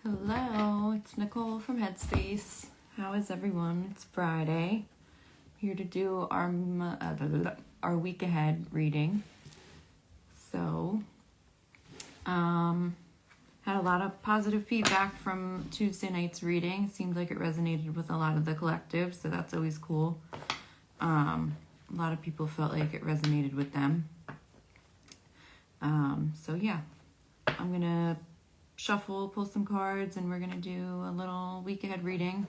Hello, it's Nicole from Headspace. How is everyone? It's Friday. Here to do our week ahead reading. So, had a lot of positive feedback from Tuesday night's reading. Seemed like it resonated with a lot of the collective, so that's always cool. A lot of people felt like it resonated with them. So yeah, I'm gonna shuffle, pull some cards, and we're gonna do a little week ahead reading.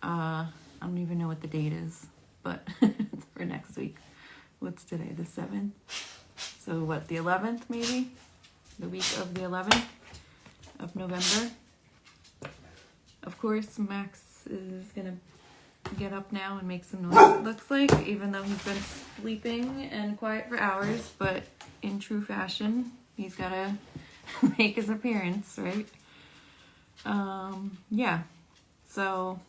I don't even know what the date is, but it's for next week. What's today, the 7th? So what, the 11th maybe? The week of the 11th of November. Of course, Max is gonna get up now and make some noise, it looks like, even though he's been sleeping and quiet for hours, but in true fashion, he's gotta make his appearance, right? Yeah, so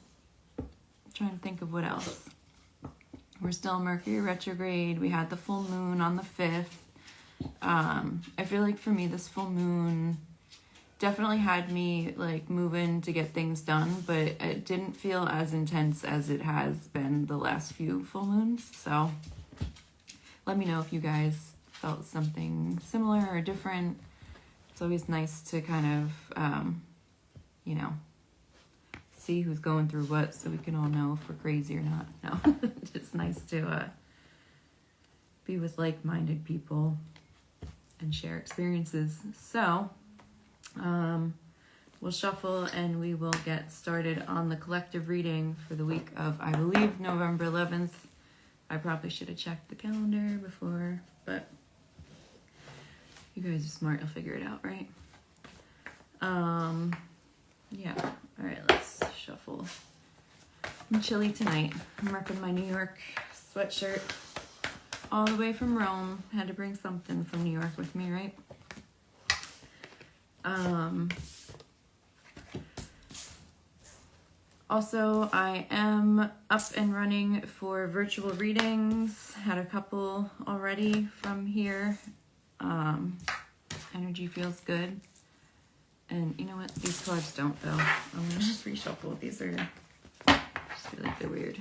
I'm trying to think of what else. We're still Mercury retrograde. We had the full moon on the 5th. I feel like for me, this full moon definitely had me like moving to get things done, but it didn't feel as intense as it has been the last few full moons. So let me know if you guys felt something similar or different. It's always nice to kind of, see who's going through what so we can all know if we're crazy or not. No, it's just nice to be with like-minded people and share experiences. So, we'll shuffle and we will get started on the collective reading for the week of, I believe, November 11th. I probably should have checked the calendar before, but you guys are smart, you'll figure it out, right? Yeah. All right, let's shuffle. I'm chilly tonight. I'm repping my New York sweatshirt all the way from Rome. Had to bring something from New York with me, right? Also, I am up and running for virtual readings. Had a couple already from here. Energy feels good. And you know what? These cards don't, though. I'm going to just reshuffle. These are, just feel like they're weird.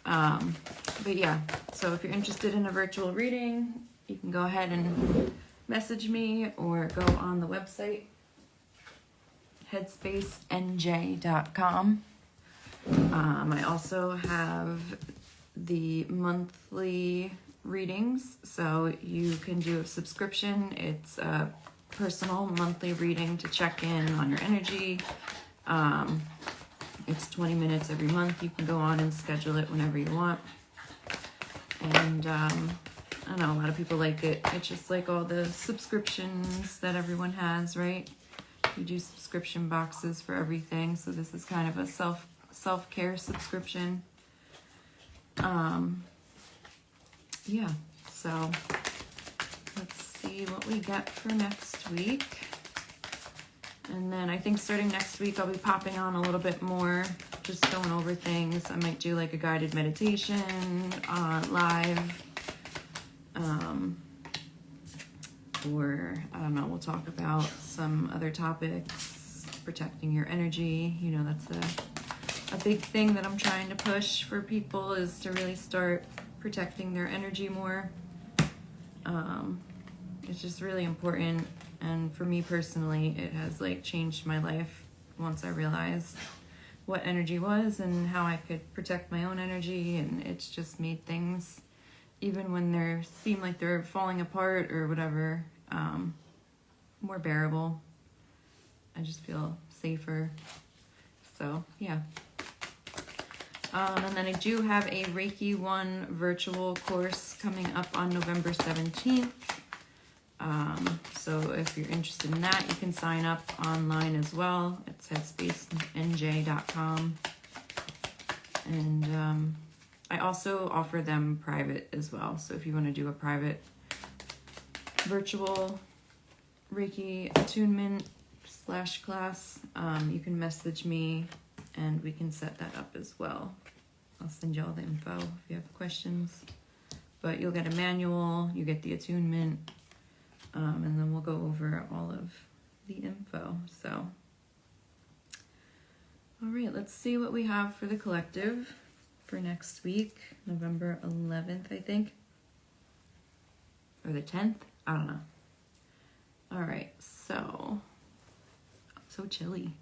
But yeah, so if you're interested in a virtual reading, you can go ahead and message me or go on the website, headspacenj.com. I also have the monthly readings, so you can do a subscription. It's a personal monthly reading to check in on your energy. It's 20 minutes every month. You can go on and schedule it whenever you want. And I don't know, a lot of people like it. It's just like all the subscriptions that everyone has, right? You do subscription boxes for everything, so this is kind of a self-care subscription. Yeah, so let's see what we get for next week. And then I think starting next week, I'll be popping on a little bit more, just going over things. I might do like a guided meditation live. Or, I don't know, we'll talk about some other topics, protecting your energy. You know, that's a big thing that I'm trying to push for people, is to really start protecting their energy more. It's just really important, and for me personally, it has like changed my life once I realized what energy was and how I could protect my own energy, and it's just made things, even when they seem like they're falling apart or whatever, more bearable. I just feel safer. So yeah. And then I do have a Reiki 1 virtual course coming up on November 17th. So if you're interested in that, you can sign up online as well. It's headspacenj.com. And I also offer them private as well. So if you want to do a private virtual Reiki attunement / class, you can message me and we can set that up as well. I'll send you all the info if you have questions. But you'll get a manual, you get the attunement, and then we'll go over all of the info. So All right, let's see what we have for the collective for next week, November 11th, I think. Or the 10th? I don't know. All right, so chilly.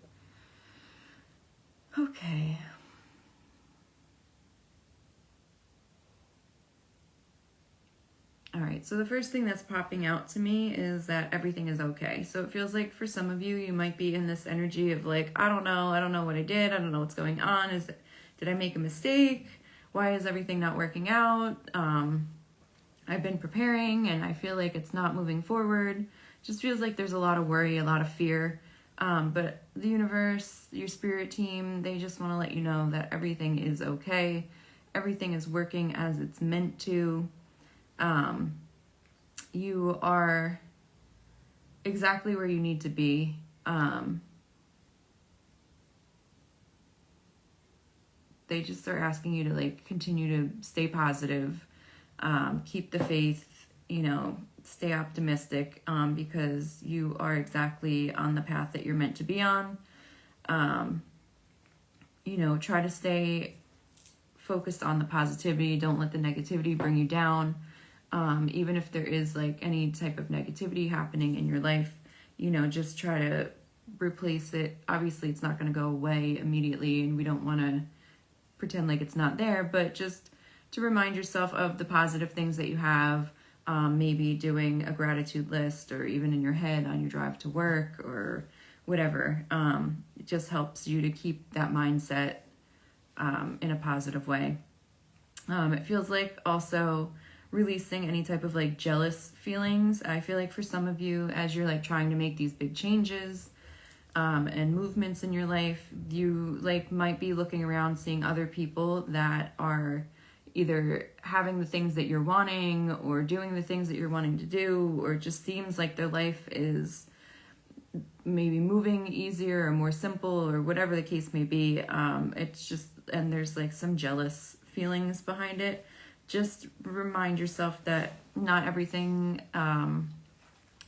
Okay. All right, so the first thing that's popping out to me is that everything is okay. So it feels like for some of you, you might be in this energy of like, I don't know what I did. I don't know what's going on. Did I make a mistake? Why is everything not working out? I've been preparing and I feel like it's not moving forward. Just feels like there's a lot of worry, a lot of fear. But the universe, your spirit team, they just want to let you know that everything is okay. Everything is working as it's meant to. You are exactly where you need to be. They just are asking you to like continue to stay positive, keep the faith, stay optimistic, because you are exactly on the path that you're meant to be on. Try to stay focused on the positivity. Don't let the negativity bring you down. Even if there is like any type of negativity happening in your life, just try to replace it. Obviously, it's not going to go away immediately, and we don't want to pretend like it's not there, but just to remind yourself of the positive things that you have. Maybe doing a gratitude list, or even in your head on your drive to work or whatever. It just helps you to keep that mindset in a positive way. It feels like also releasing any type of like jealous feelings. I feel like for some of you, as you're like trying to make these big changes and movements in your life, you like might be looking around seeing other people that are either having the things that you're wanting or doing the things that you're wanting to do, or it just seems like their life is maybe moving easier or more simple or whatever the case may be. It's just, and there's like some jealous feelings behind it. Just remind yourself that not everything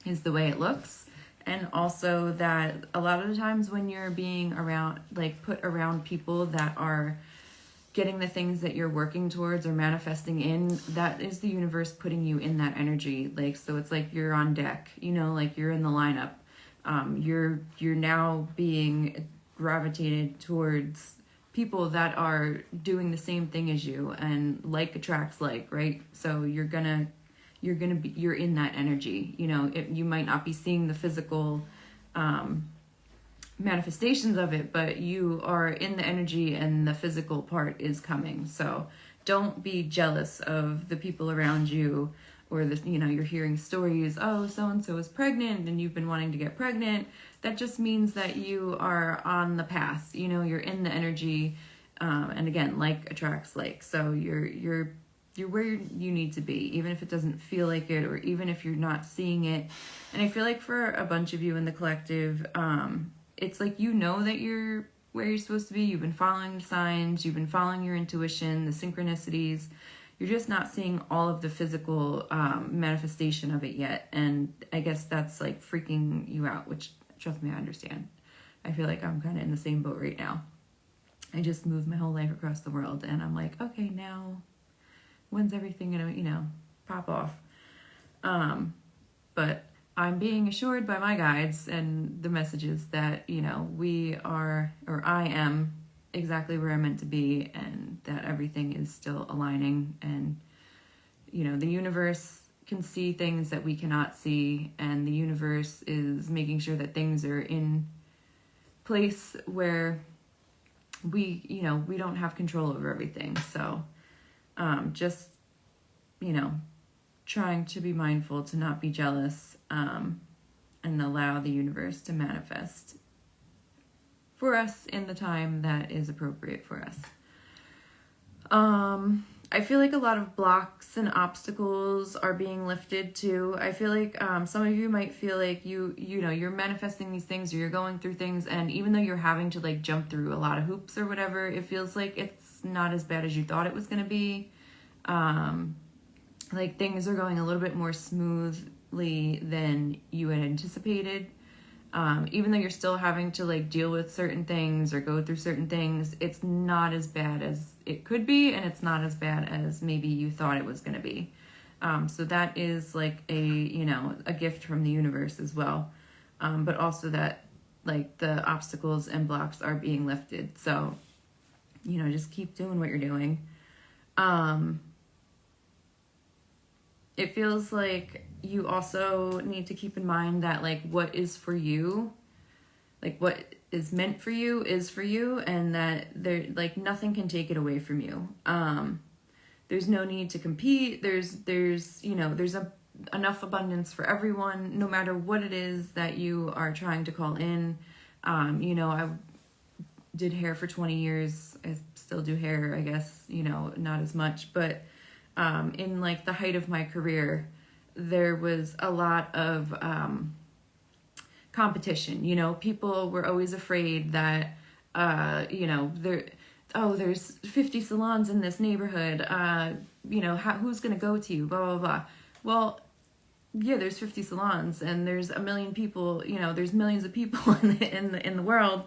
is the way it looks. And also that a lot of the times when you're being around, like put around people that are getting the things that you're working towards or manifesting in, that is the universe putting you in that energy. Like, so it's like you're on deck, like you're in the lineup. You're now being gravitated towards people that are doing the same thing as you, and like attracts like, right? So you're in that energy. You might not be seeing the physical manifestations of it, but you are in the energy and the physical part is coming. So don't be jealous of the people around you, or you're hearing stories, oh, so-and-so is pregnant and you've been wanting to get pregnant. That just means that you are on the path, you're in the energy. And again, like attracts like, so you're where you need to be, even if it doesn't feel like it, or even if you're not seeing it. And I feel like for a bunch of you in the collective, it's like that you're where you're supposed to be. You've been following the signs, you've been following your intuition, the synchronicities. You're just not seeing all of the physical manifestation of it yet. And I guess that's like freaking you out, which, trust me, I understand. I feel like I'm kind of in the same boat right now. I just moved my whole life across the world, and I'm like, okay, now when's everything gonna, pop off? But I'm being assured by my guides and the messages that, we are, or I am exactly where I'm meant to be, and that everything is still aligning. And, the universe can see things that we cannot see, and the universe is making sure that things are in place where we don't have control over everything. So, just, trying to be mindful to not be jealous, and allow the universe to manifest for us in the time that is appropriate for us. I feel like a lot of blocks and obstacles are being lifted too. I feel like some of you might feel like you're manifesting these things, or you're going through things, and even though you're having to like jump through a lot of hoops or whatever, it feels like it's not as bad as you thought it was going to be. Like things are going a little bit more smoothly than you had anticipated. Even though you're still having to like deal with certain things or go through certain things, it's not as bad as it could be, and it's not as bad as maybe you thought it was going to be. So that is like a gift from the universe as well. But also that like the obstacles and blocks are being lifted. So, just keep doing what you're doing. It feels like you also need to keep in mind that like what is for you, like what is meant for you is for you, and that there like nothing can take it away from you. There's no need to compete. There's enough abundance for everyone, no matter what it is that you are trying to call in. I did hair for 20 years. I still do hair, I guess, not as much, but in like the height of my career, there was a lot of competition. People were always afraid that there's 50 salons in this neighborhood. Who's gonna go to you? Blah blah blah. Well, yeah, there's 50 salons, and there's a million people. There's millions of people in the world.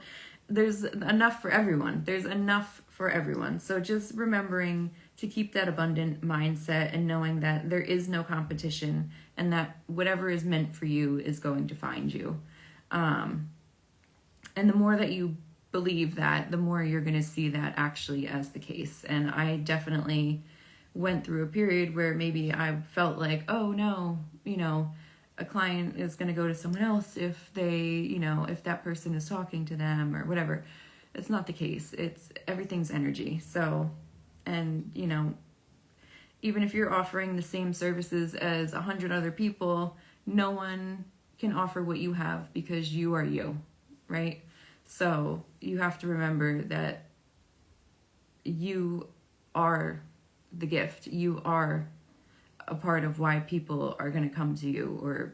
There's enough for everyone. There's enough for everyone. So just remembering to keep that abundant mindset and knowing that there is no competition, and that whatever is meant for you is going to find you. And the more that you believe that, the more you're going to see that actually as the case. And I definitely went through a period where maybe I felt like, oh no, a client is going to go to someone else if they, if that person is talking to them or whatever. It's not the case. Everything's energy. So, and even if you're offering the same services as 100 other people, no one can offer what you have because you are you, right? So you have to remember that you are the gift. You are a part of why people are going to come to you, or,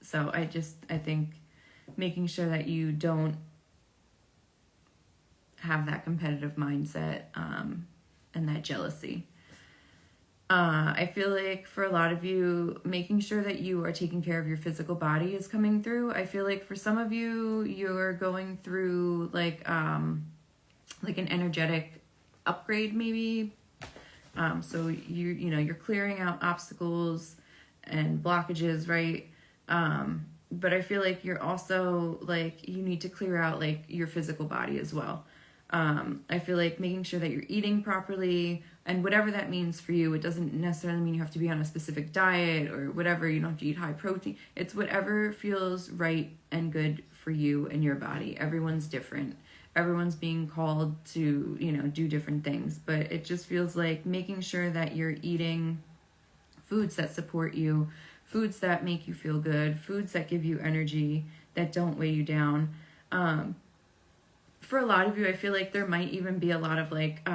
so I think making sure that you don't have that competitive mindset, and that jealousy. I feel like for a lot of you, making sure that you are taking care of your physical body is coming through. I feel like for some of you, you're going through like an energetic upgrade maybe. So you're clearing out obstacles and blockages, right? But I feel like you're also like, you need to clear out like your physical body as well. I feel like making sure that you're eating properly, and whatever that means for you. It doesn't necessarily mean you have to be on a specific diet or whatever. You don't have to eat high protein. It's whatever feels right and good for you and your body. Everyone's different. Everyone's being called to, do different things. But it just feels like making sure that you're eating foods that support you, foods that make you feel good, foods that give you energy, that don't weigh you down. For a lot of you, I feel like there might even be a lot of like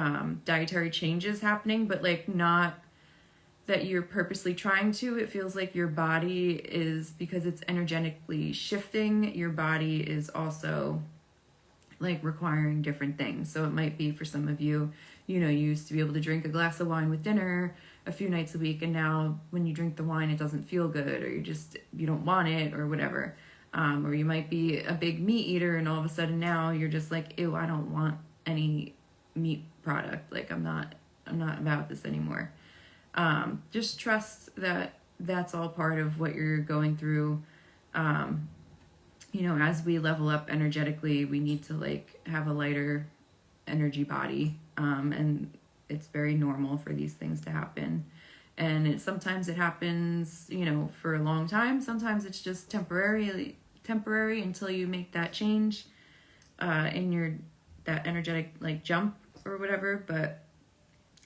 dietary changes happening, but like not that you're purposely trying to. It feels like your body is, because it's energetically shifting, your body is also like requiring different things. So it might be for some of you, you used to be able to drink a glass of wine with dinner a few nights a week, and now when you drink the wine, it doesn't feel good, or you don't want it, or whatever. Or you might be a big meat eater, and all of a sudden now you're just like, ew, I don't want any meat product. Like I'm not about this anymore. Just trust that that's all part of what you're going through. As we level up energetically, we need to like have a lighter energy body. And it's very normal for these things to happen. And sometimes it happens, for a long time. Sometimes it's just temporary until you make that change in that energetic like jump or whatever. But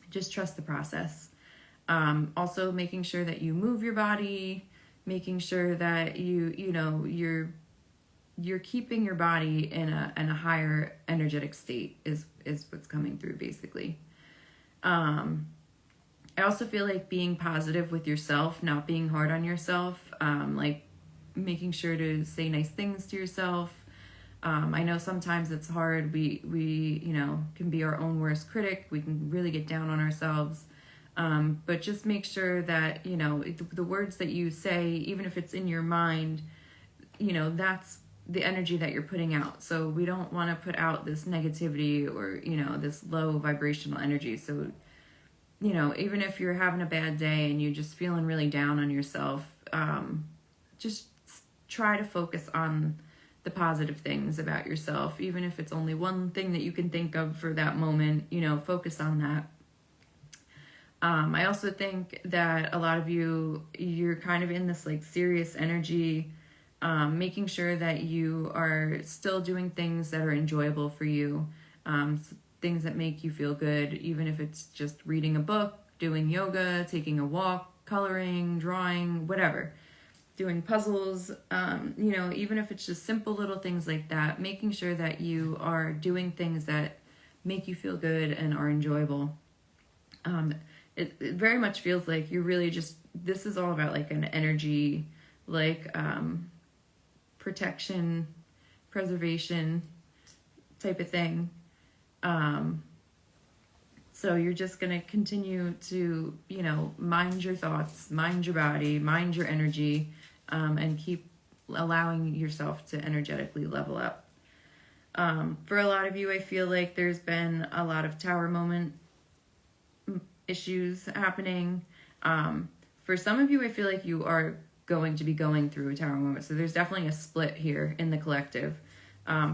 just trust the process. Also making sure that you move your body, making sure that you're keeping your body in a higher energetic state is what's coming through basically. I also feel like being positive with yourself, not being hard on yourself, like making sure to say nice things to yourself. I know sometimes it's hard. We can be our own worst critic. We can really get down on ourselves. But just make sure that, the words that you say, even if it's in your mind, that's the energy that you're putting out. So we don't want to put out this negativity or, this low vibrational energy. So, even if you're having a bad day and you're just feeling really down on yourself, just try to focus on the positive things about yourself. Even if it's only one thing that you can think of for that moment, focus on that. I also think that a lot of you're kind of in this like serious energy, making sure that you are still doing things that are enjoyable for you, things that make you feel good, even if it's just reading a book, doing yoga, taking a walk, coloring, drawing, whatever, doing puzzles, even if it's just simple little things like that, making sure that you are doing things that make you feel good and are enjoyable. It very much feels like you're really just, this is all about like an energy, like protection, preservation type of thing. So you're just going to continue to, mind your thoughts, mind your body, mind your energy, and keep allowing yourself to energetically level up. For a lot of you, I feel like there's been a lot of tower moment issues happening. For some of you, I feel like you are going to be going through a tower moment. So there's definitely a split here in the collective.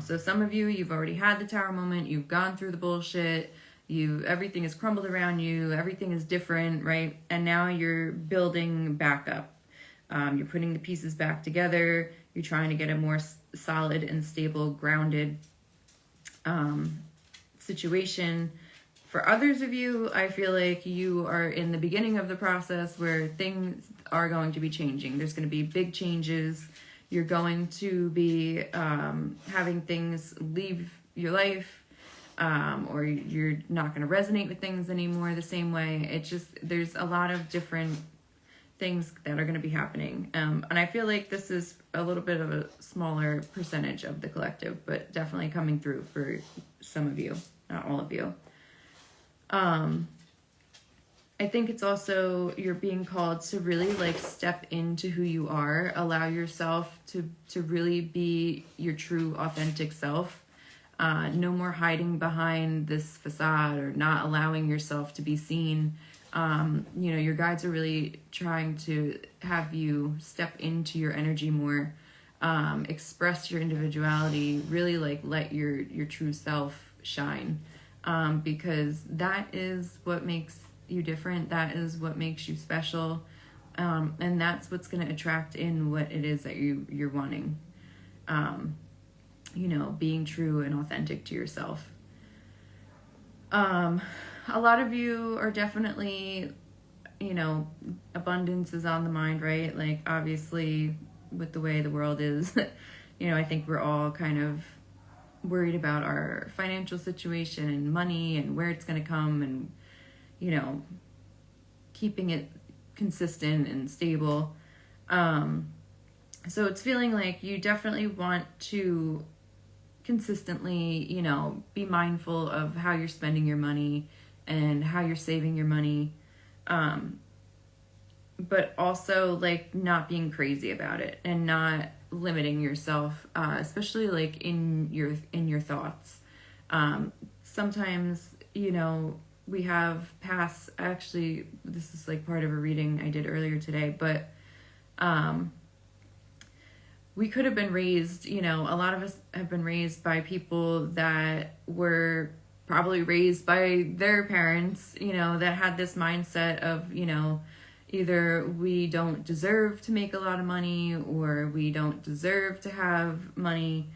So some of you, you've already had the tower moment. You've gone through the bullshit. Everything is crumbled around you. Everything is different, right? And now you're building back up. You're putting the pieces back together. You're trying to get a more solid and stable, grounded situation. For others of you, I feel like you are in the beginning of the process where things are going to be changing. There's going to be big changes. You're going to be having things leave your life, or you're not going to resonate with things anymore the same way. There's a lot of different things that are going to be happening. And I feel like this is a little bit of a smaller percentage of the collective, but definitely coming through for some of you, not all of you. I think it's also, you're being called to really like step into who you are, allow yourself to really be your true authentic self. No more hiding behind this facade or not allowing yourself to be seen. Your guides are really trying to have you step into your energy more, express your individuality, really like let your true self shine. Because that is what makes you different. That is what makes you special. And that's what's going to attract in what it is that you're wanting. Being true and authentic to yourself. A lot of you are definitely, abundance is on the mind, right? Like obviously with the way the world is, I think we're all kind of worried about our financial situation and money and where it's going to come and, keeping it consistent and stable. So it's feeling like you definitely want to consistently, be mindful of how you're spending your money and how you're saving your money. But also like not being crazy about it and not limiting yourself, especially like in your thoughts. Sometimes, we have past, actually, this is like part of a reading I did earlier today, but, we could have been raised, a lot of us have been raised by people that were probably raised by their parents, that had this mindset of, either we don't deserve to make a lot of money or we don't deserve to have money,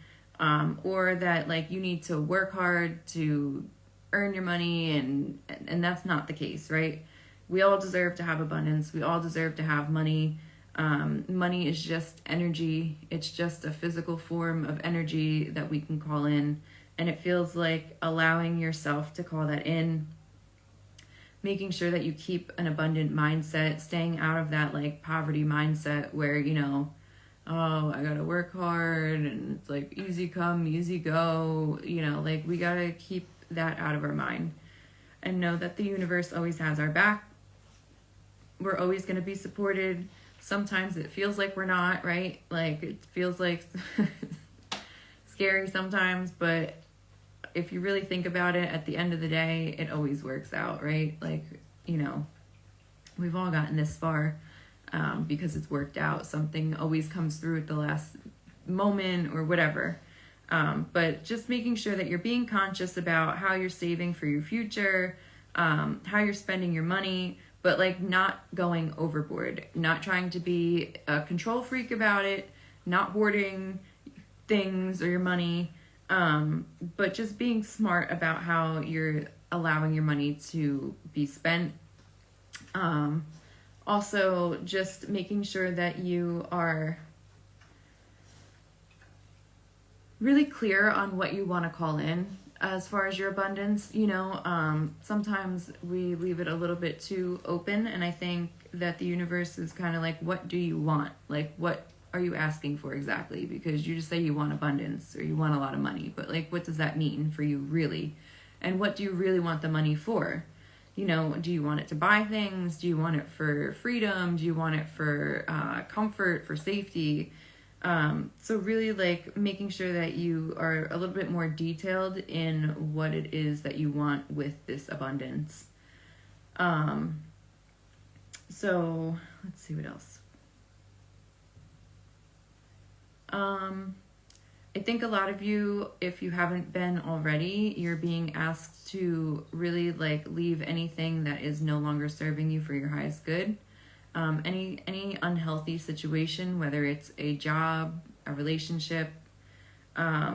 or that like you need to work hard to earn your money, and that's not the case, right? We all deserve to have abundance. We all deserve to have money. Money is just energy. It's just a physical form of energy that we can call in, and it feels like allowing yourself to call that in, making sure that you keep an abundant mindset, staying out of that like poverty mindset where, oh, I gotta work hard and it's like easy come, easy go, like we gotta keep that out of our mind and know that the universe always has our back. we're always going to be supported. Sometimes it feels like we're not, right? Like it feels like scary sometimes, but if you really think about it, at the end of the day, it always works out, right? Like, you know, we've all gotten this far because it's worked out. Something always comes through at the last moment or whatever. But just making sure that you're being conscious about how you're saving for your future, how you're spending your money, but like not going overboard, not trying to be a control freak about it, not hoarding things or your money, but just being smart about how you're allowing your money to be spent. Also, just making sure that you are really clear on what you want to call in as far as your abundance. You know, sometimes we leave it a little bit too open, and I think that the universe is kind of like, what do you want? Like, what are you asking for exactly? Because you just say you want abundance or you want a lot of money, but like, what does that mean for you really? And what do you really want the money for? You know, do you want it to buy things? Do you want it for freedom? Do you want it for comfort, for safety? So really like making sure that you are a little bit more detailed in what it is that you want with this abundance. So let's see what else. I think a lot of you, if you haven't been already, you're being asked to really like leave anything that is no longer serving you for your highest good. Any unhealthy situation, whether it's a job, a relationship, a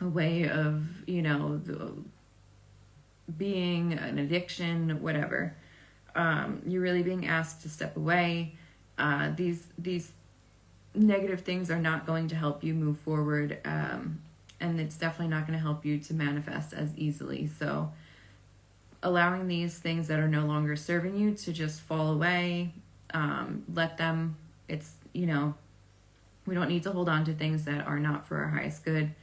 way of, you know, being an addiction, whatever. You're really being asked to step away. These negative things are not going to help you move forward, and it's definitely not going to help you to manifest as easily. So allowing these things that are no longer serving you to just fall away, let them. It's, you know, we don't need to hold on to things that are not for our highest good,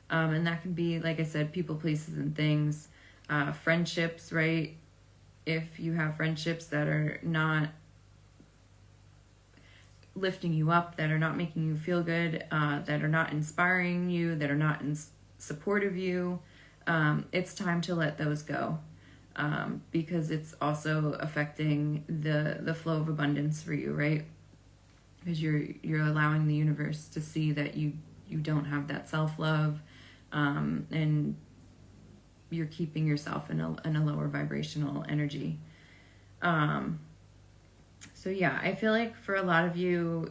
and that can be, like I said, people, places, and things. Friendships, right? If you have friendships that are not lifting you up, that are not making you feel good, that are not inspiring you, that are not in support of you, it's time to let those go, because it's also affecting the flow of abundance for you, right? Because you're allowing the universe to see that you don't have that self-love, and you're keeping yourself in a lower vibrational energy. So yeah, I feel like for a lot of you,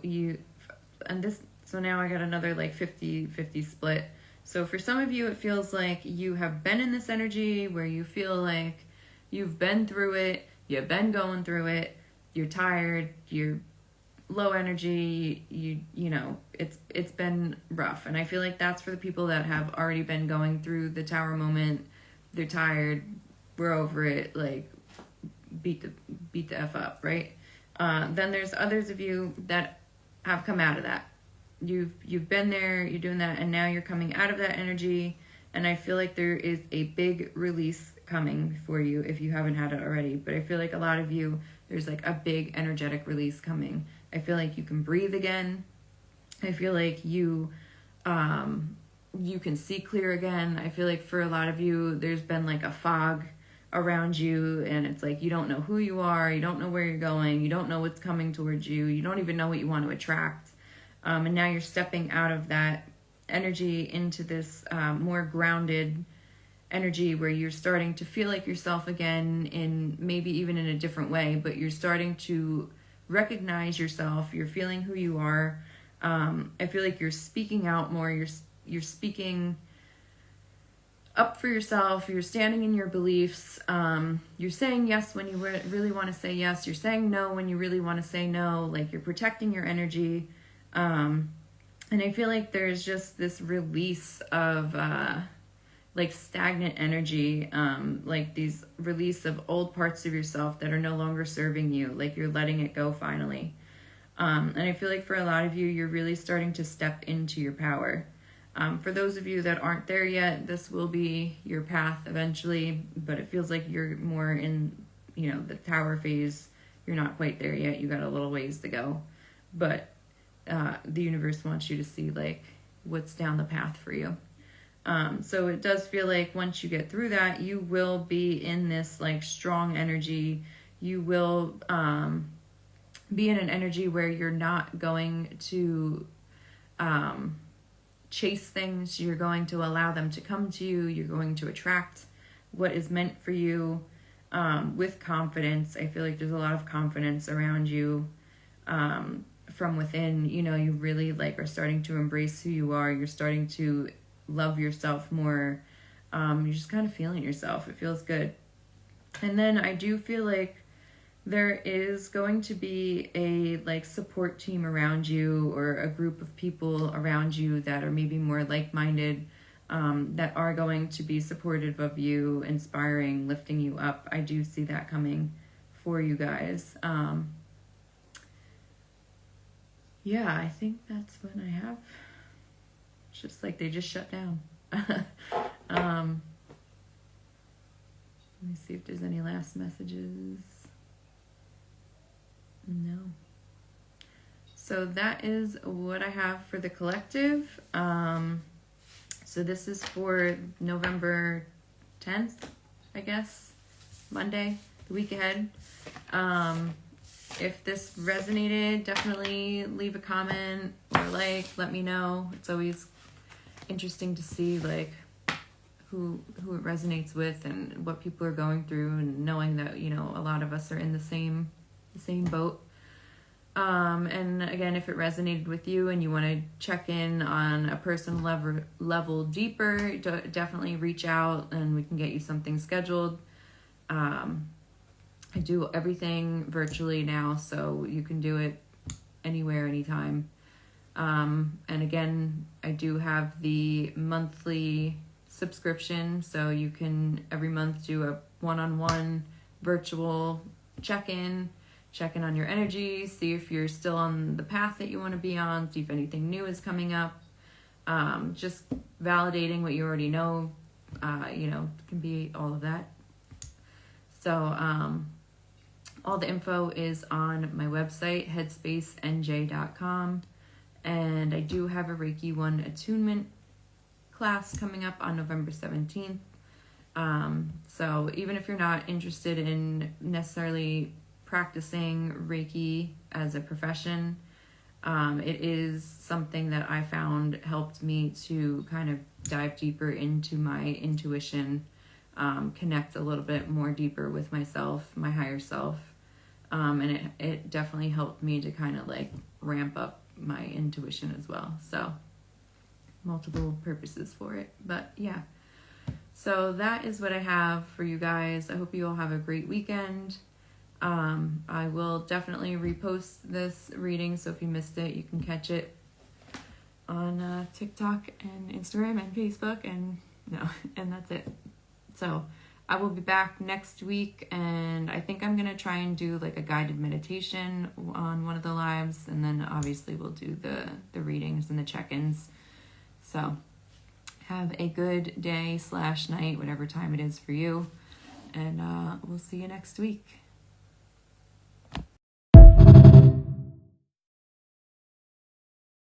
and this, so now I got another like 50-50 split. So for some of you, it feels like you have been in this energy where you feel like you've been through it, you've been going through it, you're tired, you're low energy, you know, it's been rough. And I feel like that's for the people that have already been going through the tower moment. They're tired, we're over it, like beat the F up, right? Then there's others of you that have come out of that. You've been there, you're doing that, and now you're coming out of that energy. And I feel like there is a big release coming for you if you haven't had it already. But I feel like a lot of you, there's like a big energetic release coming. I feel like you can breathe again. I feel like you can see clear again. I feel like for a lot of you, there's been like a fog around you, and it's like you don't know who you are, you don't know where you're going, you don't know what's coming towards you, you don't even know what you want to attract, and now you're stepping out of that energy into this more grounded energy where you're starting to feel like yourself again, in maybe even in a different way, but you're starting to recognize yourself, you're feeling who you are. I feel like you're speaking out more, you're speaking up for yourself, you're standing in your beliefs, you're saying yes when you really want to say yes, you're saying no when you really want to say no, like you're protecting your energy, and I feel like there's just this release of like stagnant energy, like these release of old parts of yourself that are no longer serving you, like you're letting it go finally, and I feel like for a lot of you, you're really starting to step into your power. For those of you that aren't there yet, this will be your path eventually, but it feels like you're more in, you know, the tower phase you're not quite there yet. You got a little ways to go, but the universe wants you to see like what's down the path for you. So it does feel like once you get through that, you will be in this like strong energy. You will be in an energy where you're not going to chase things. You're going to allow them to come to you. You're going to attract what is meant for you with confidence. I feel like there's a lot of confidence around you from within. You know, you really like are starting to embrace who you are. You're starting to love yourself more. You're just kind of feeling yourself. It feels good. And then I do feel like there is going to be a like support team around you, or a group of people around you that are maybe more like-minded, that are going to be supportive of you, inspiring, lifting you up. I do see that coming for you guys. Yeah, I think that's what I have. It's just like they just shut down. Let me see if there's any last messages. No. So that is what I have for the collective. So this is for November 10th, I guess, Monday, the week ahead. If this resonated, definitely leave a comment or like, let me know. It's always interesting to see like who it resonates with and what people are going through, and knowing that, you know, a lot of us are in the same boat. And again, if it resonated with you and you want to check in on a personal level deeper, definitely reach out and we can get you something scheduled. I do everything virtually now, so you can do it anywhere, anytime. And again, I do have the monthly subscription, so you can every month do a one-on-one virtual check-in on your energy, see if you're still on the path that you want to be on, see if anything new is coming up. Just validating what you already know, can be all of that. So all the info is on my website, headspacenj.com. And I do have a Reiki 1 attunement class coming up on November 17th. So even if you're not interested in necessarily practicing Reiki as a profession, it is something that I found helped me to kind of dive deeper into my intuition, connect a little bit more deeper with myself, my higher self. And it definitely helped me to kind of like ramp up my intuition as well. So multiple purposes for it, but yeah. So that is what I have for you guys. I hope you all have a great weekend. I will definitely repost this reading, so if you missed it, you can catch it on TikTok and Instagram and Facebook, and that's it. So I will be back next week, and I think I'm gonna try and do like a guided meditation on one of the lives, and then obviously we'll do the readings and the check-ins. So have a good day / night, whatever time it is for you, and we'll see you next week.